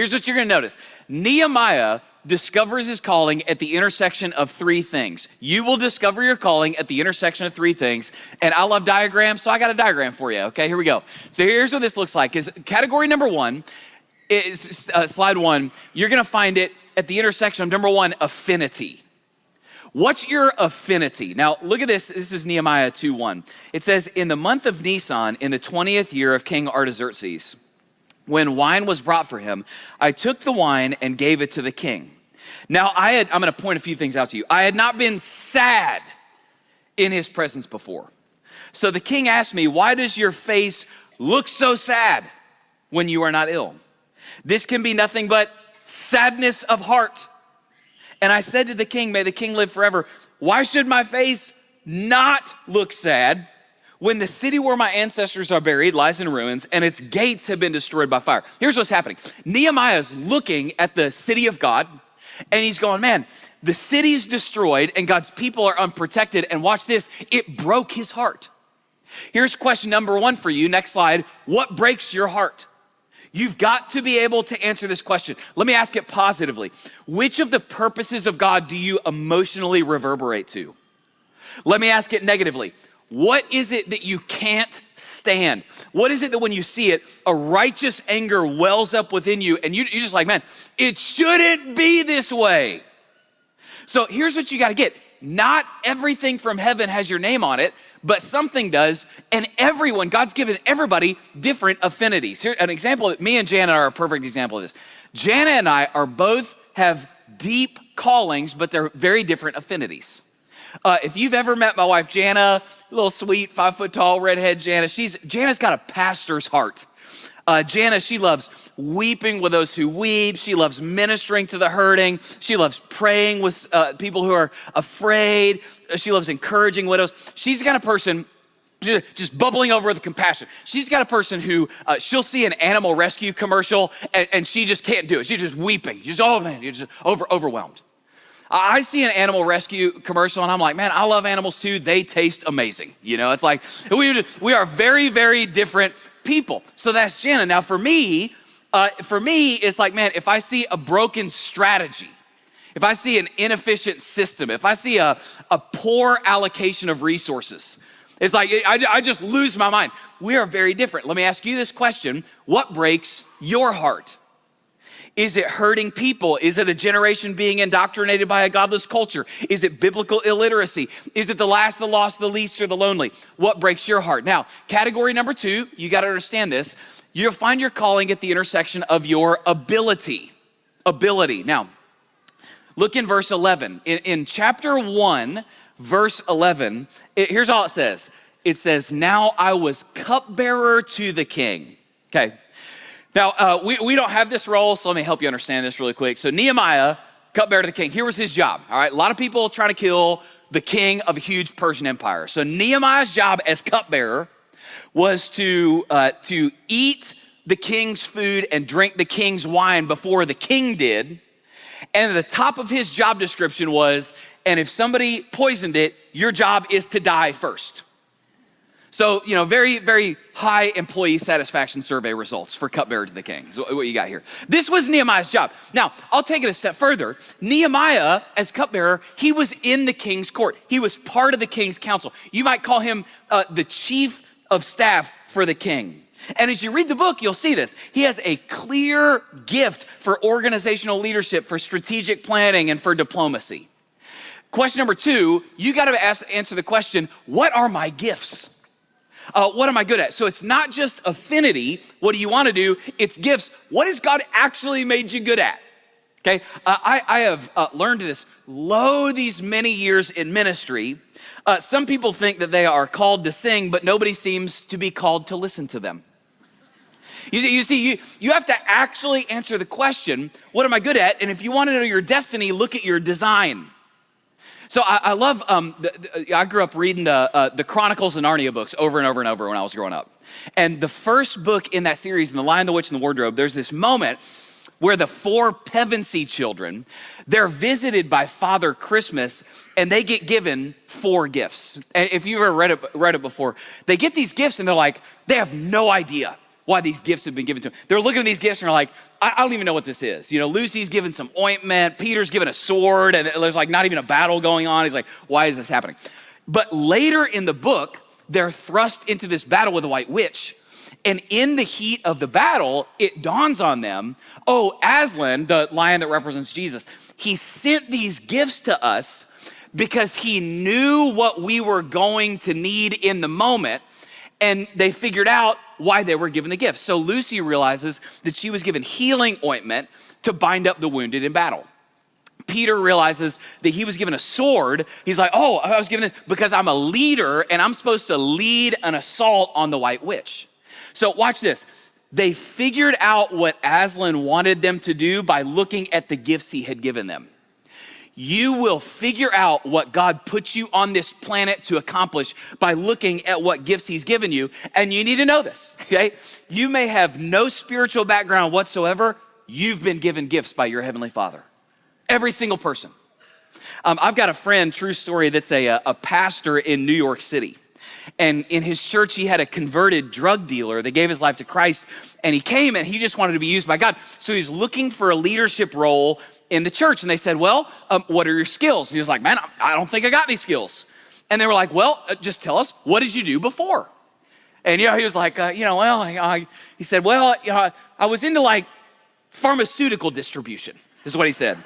Here's what you're gonna notice. Nehemiah discovers his calling at the intersection of three things. You will discover your calling at the intersection of three things. And I love diagrams, so I got a diagram for you. Okay, here we go. So here's what this looks like. Is category number one is slide one. You're gonna find it at the intersection of number one, affinity. What's your affinity? Now, look at this. This is Nehemiah 2:1. It says, in the month of Nisan, in the 20th year of King Artaxerxes, when wine was brought for him, I took the wine and gave it to the king. Now, I'm gonna point a few things out to you. I had not been sad in his presence before. So the king asked me, why does your face look so sad when you are not ill? This can be nothing but sadness of heart. And I said to the king, may the king live forever. Why should my face not look sad when the city where my ancestors are buried lies in ruins and its gates have been destroyed by fire? Here's what's happening. Nehemiah's looking at the city of God and he's going, man, the city's destroyed and God's people are unprotected. And watch this, it broke his heart. Here's question number one for you. Next slide. What breaks your heart? You've got to be able to answer this question. Let me ask it positively. Which of the purposes of God do you emotionally reverberate to? Let me ask it negatively. What is it that you can't stand? What is it that when you see it, a righteous anger wells up within you and you're just like, man, it shouldn't be this way. So here's what you got to get. Not everything from heaven has your name on it, but something does, and everyone, God's given everybody different affinities. Here, an example, me and Jana are a perfect example of this. Jana and I are both have deep callings, but they're very different affinities. If you've ever met my wife, Jana, little sweet, 5 foot tall, redhead Jana, Jana's got a pastor's heart. Jana, she loves weeping with those who weep. She loves ministering to the hurting. She loves praying with people who are afraid. She loves encouraging widows. She's the kind of person just bubbling over with compassion. She's got a person who she'll see an animal rescue commercial and she just can't do it. She's just weeping. She's, oh man, you're just overwhelmed. I see an animal rescue commercial and I'm like, man, I love animals too. They taste amazing. You know, it's like, we are very, very different people. So that's Jana. Now for me, it's like, man, if I see a broken strategy, if I see an inefficient system, if I see a poor allocation of resources, it's like, I just lose my mind. We are very different. Let me ask you this question. What breaks your heart? Is it hurting people? Is it a generation being indoctrinated by a godless culture? Is it biblical illiteracy? Is it the last, the lost, the least, or the lonely? What breaks your heart? Now, category number two, you got to understand this. You'll find your calling at the intersection of your ability. Now, look in verse 11. In chapter 1, verse 11, here's all it says. It says, now I was cupbearer to the king. Okay. Now, we don't have this role, so let me help you understand this really quick. So Nehemiah, cupbearer to the king, here was his job, all right? A lot of people trying to kill the king of a huge Persian empire. So Nehemiah's job as cupbearer was to eat the king's food and drink the king's wine before the king did. And at the top of his job description was, and if somebody poisoned it, your job is to die first. So, you know, very, very high employee satisfaction survey results for cupbearer to the king is what you got here. This was Nehemiah's job. Now, I'll take it a step further. Nehemiah, as cupbearer, he was in the king's court. He was part of the king's council. You might call him the chief of staff for the king. And as you read the book, you'll see this. He has a clear gift for organizational leadership, for strategic planning, and for diplomacy. Question number two, you got to answer the question, what are my gifts? What am I good at? So it's not just affinity. What do you want to do? It's gifts. What has God actually made you good at? Okay, I have learned this these many years in ministry. Some people think that they are called to sing, but nobody seems to be called to listen to them. You see, you have to actually answer the question, what am I good at? And if you want to know your destiny, look at your design. So I love, I grew up reading the Chronicles and Narnia books over and over and over when I was growing up. And the first book in that series, in The Lion, the Witch, and the Wardrobe, there's this moment where the 4 Pevensey children, they're visited by Father Christmas and they get given 4 gifts. And if you've ever read it before, they get these gifts and they're like, they have no idea why these gifts have been given to them. They're looking at these gifts and they're like, I don't even know what this is. Lucy's given some ointment, Peter's given a sword, and there's like not even a battle going on. He's like, why is this happening? But later in the book, they're thrust into this battle with a white witch. And in the heat of the battle, it dawns on them, oh, Aslan, the lion that represents Jesus, he sent these gifts to us because he knew what we were going to need in the moment. And they figured out why they were given the gifts. So Lucy realizes that she was given healing ointment to bind up the wounded in battle. Peter realizes that he was given a sword. He's like, oh, I was given this because I'm a leader and I'm supposed to lead an assault on the white witch. So watch this. They figured out what Aslan wanted them to do by looking at the gifts he had given them. You will figure out what God put you on this planet to accomplish by looking at what gifts he's given you. And you need to know this, okay? You may have no spiritual background whatsoever. You've been given gifts by your Heavenly Father. Every single person. I've got a friend, true story, that's a pastor in New York City. And in his church, he had a converted drug dealer that gave his life to Christ. And he came and he just wanted to be used by God. So he's looking for a leadership role in the church. And they said, well, what are your skills? And he was like, man, I don't think I got any skills. And they were like, well, just tell us, what did you do before? And he was like, he said, well, I was into like pharmaceutical distribution, is what he said.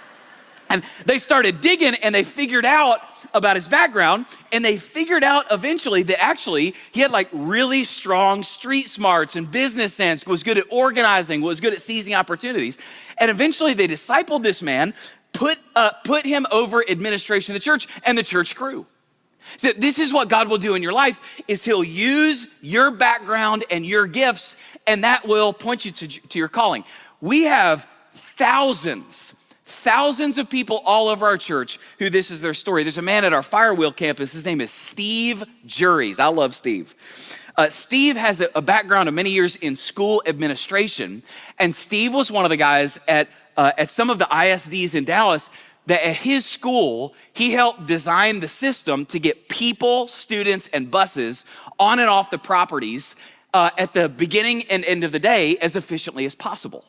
And they started digging and they figured out about his background, and they figured out eventually that actually he had like really strong street smarts and business sense, was good at organizing, was good at seizing opportunities. And eventually they discipled this man, put him over administration of the church, and the church grew. So this is what God will do in your life, is he'll use your background and your gifts, and that will point you to your calling. We have thousands of people all over our church who this is their story. There's a man at our Firewheel campus. His name is Steve Juries. I love Steve. Steve has a background of many years in school administration. And Steve was one of the guys at some of the ISDs in Dallas that at his school, he helped design the system to get people, students, and buses on and off the properties at the beginning and end of the day as efficiently as possible.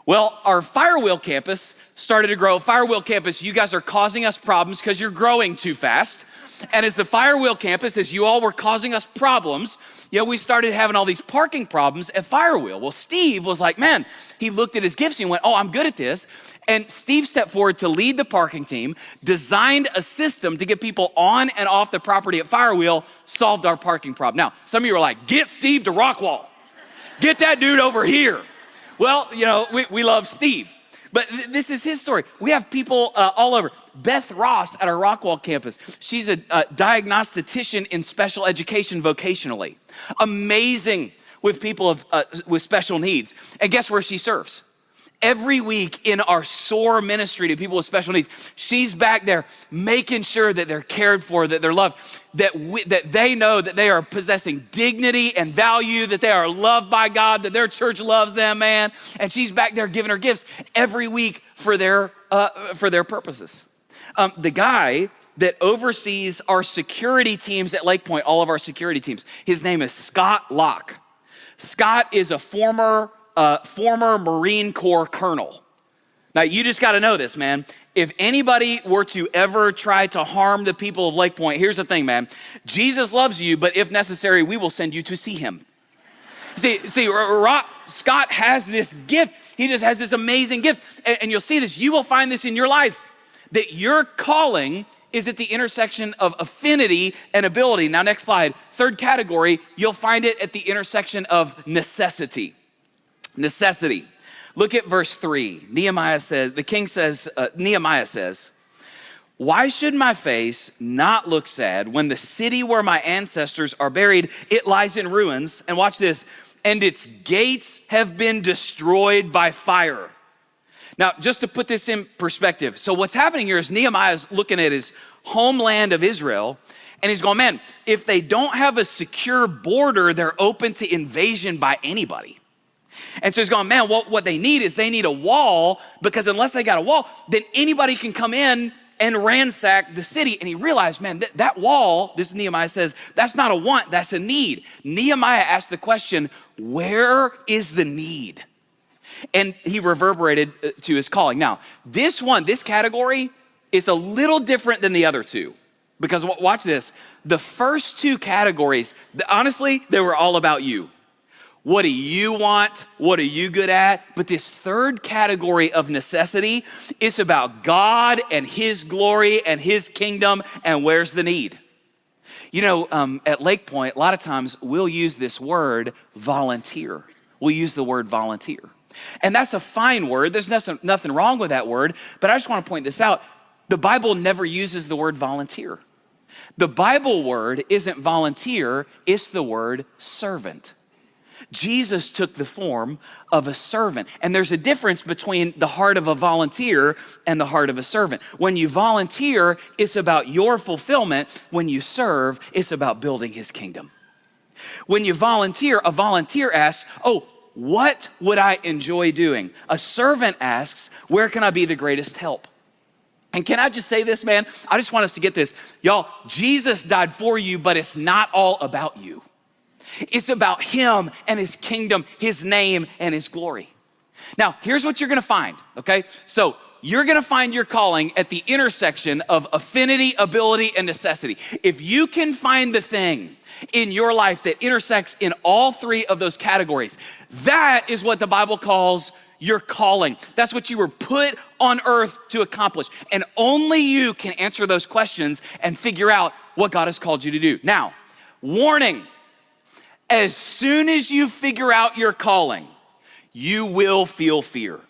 Well, our Firewheel campus started to grow. Firewheel campus, you guys are causing us problems because you're growing too fast. And as the Firewheel campus, as you all were causing us problems, we started having all these parking problems at Firewheel. Well, Steve was like, man, he looked at his gifts and he went, oh, I'm good at this. And Steve stepped forward to lead the parking team, designed a system to get people on and off the property at Firewheel, solved our parking problem. Now, some of you are like, get Steve to Rockwall. Get that dude over here. Well, we love Steve, but this is his story. We have people all over. Beth Ross at our Rockwall campus. She's a diagnostician in special education vocationally. Amazing with people with special needs. And guess where she serves? Every week in our SOAR ministry to people with special needs, she's back there making sure that they're cared for, that they're loved, that they know that they are possessing dignity and value, that they are loved by God, that their church loves them, man. And she's back there giving her gifts every week for their purposes. The guy that oversees our security teams at Lake Point, all of our security teams, his name is Scott Locke. Scott is a former Marine Corps colonel. Now, you just got to know this, man. If anybody were to ever try to harm the people of Lake Point, here's the thing, man. Jesus loves you, but if necessary, we will send you to see him. See, Scott has this gift. He just has this amazing gift. And you'll see this. You will find this in your life, that your calling is at the intersection of affinity and ability. Now, next slide. Third category, you'll find it at the intersection of necessity. Necessity. Look at verse 3. Nehemiah says, why should my face not look sad when the city where my ancestors are buried, it lies in ruins, and watch this, and its gates have been destroyed by fire. Now, just to put this in perspective, so what's happening here is Nehemiah's looking at his homeland of Israel, and he's going, man, if they don't have a secure border, they're open to invasion by anybody. And so he's going, man, what they need is they need a wall, because unless they got a wall, then anybody can come in and ransack the city. And he realized, man, that wall, this Nehemiah says, that's not a want, that's a need. Nehemiah asked the question, where is the need? and he reverberated to his calling. Now, this category is a little different than the other two, because watch this. The first two categories, honestly, they were all about you. What do you want? What are you good at? But this third category of necessity is about God and his glory and his kingdom, and where's the need? You know, at Lake Point, a lot of times we'll use this word volunteer. We'll use the word volunteer. And that's a fine word. There's nothing wrong with that word. But I just want to point this out. The Bible never uses the word volunteer. The Bible word isn't volunteer, it's the word servant. Jesus took the form of a servant. And there's a difference between the heart of a volunteer and the heart of a servant. When you volunteer, it's about your fulfillment. When you serve, it's about building his kingdom. When you volunteer, a volunteer asks, oh, what would I enjoy doing? A servant asks, where can I be the greatest help? And can I just say this, man? I just want us to get this. Y'all, Jesus died for you, but it's not all about you. It's about him and his kingdom, his name and his glory. Now, here's what you're gonna find, okay? So you're gonna find your calling at the intersection of affinity, ability, and necessity. If you can find the thing in your life that intersects in all three of those categories, that is what the Bible calls your calling. That's what you were put on earth to accomplish. And only you can answer those questions and figure out what God has called you to do. Now, warning. As soon as you figure out your calling, you will feel fear.